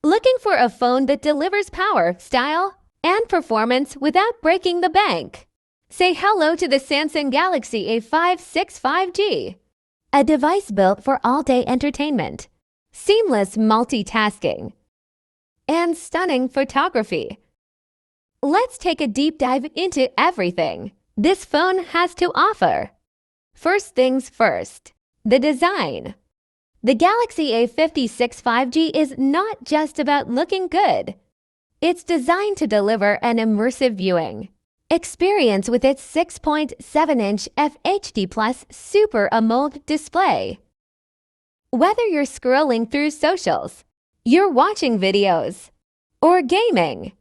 Looking for a phone that delivers power, style, and performance without breaking the bank? Say hello to the Samsung Galaxy A56 5G, a device built for all-day entertainment, seamless multitasking, and stunning photography. Let's take a deep dive into everything this phone has to offer. First things first, the design. The Galaxy A56 5G is not just about looking good. It's designed to deliver an immersive viewing experience with its 6.7-inch FHD Plus Super AMOLED display. Whether you're scrolling through socials, you're watching videos, or gaming,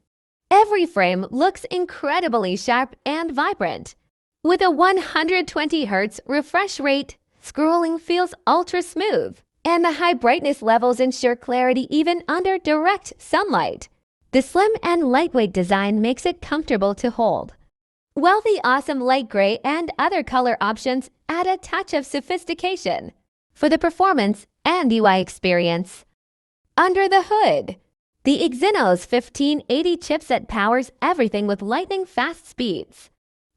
every frame looks incredibly sharp and vibrant. With a 120 Hz refresh rate, scrolling feels ultra smooth, and the high brightness levels ensure clarity even under direct sunlight. The slim and lightweight design makes it comfortable to hold, while the awesome light gray and other color options add a touch of sophistication for the performance and UI experience. Under the hood, the Exynos 1580 chipset powers everything with lightning-fast speeds.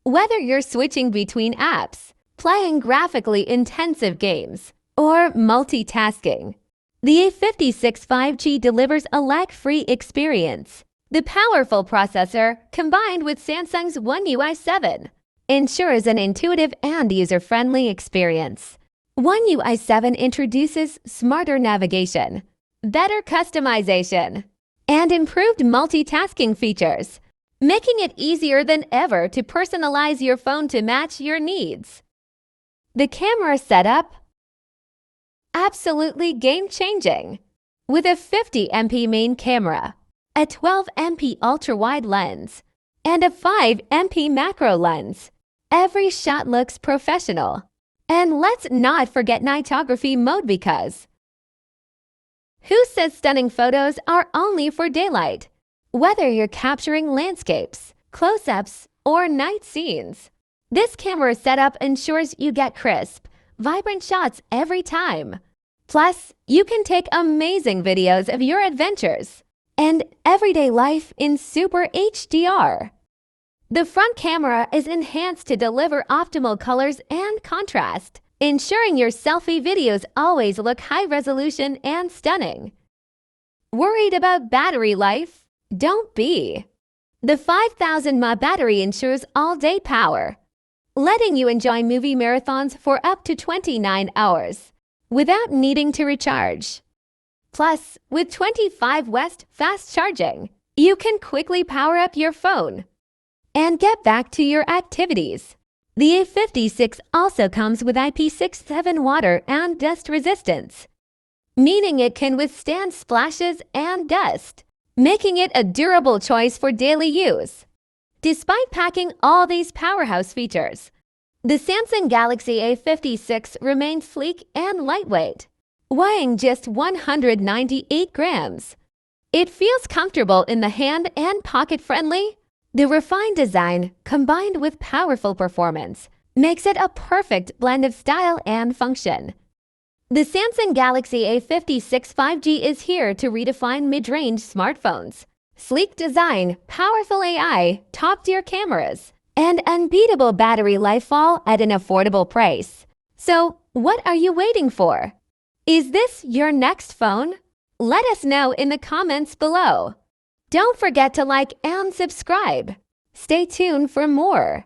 Whether you're switching between apps, playing graphically intensive games, or multitasking, the A56 5G delivers a lag-free experience. The powerful processor, combined with Samsung's One UI 7, ensures an intuitive and user-friendly experience. One UI 7 introduces smarter navigation, better customization, and improved multitasking features, making it easier than ever to personalize your phone to match your needs. The camera setup? Absolutely game-changing. With a 50MP main camera, a 12MP ultra-wide lens, and a 5MP macro lens, every shot looks professional. And let's not forget nightography mode, because who says stunning photos are only for daylight? Whether you're capturing landscapes, close-ups, or night scenes, this camera setup ensures you get crisp, vibrant shots every time. Plus, you can take amazing videos of your adventures and everyday life in Super HDR. The front camera is enhanced to deliver optimal colors and contrast, ensuring your selfie videos always look high resolution and stunning. Worried about battery life? Don't be. The 5000 mAh battery ensures all-day power, letting you enjoy movie marathons for up to 29 hours without needing to recharge. Plus, with 25W fast charging, you can quickly power up your phone and get back to your activities. The A56 also comes with IP67 water and dust resistance, meaning it can withstand splashes and dust, making it a durable choice for daily use. Despite packing all these powerhouse features, the Samsung Galaxy A56 remains sleek and lightweight, weighing just 198 grams. It feels comfortable in the hand and pocket-friendly. The refined design, combined with powerful performance, makes it a perfect blend of style and function. The Samsung Galaxy A56 5G is here to redefine mid-range smartphones. Sleek design, powerful AI, top-tier cameras, and unbeatable battery life all at an affordable price. So, what are you waiting for? Is this your next phone? Let us know in the comments below. Don't forget to like and subscribe. Stay tuned for more.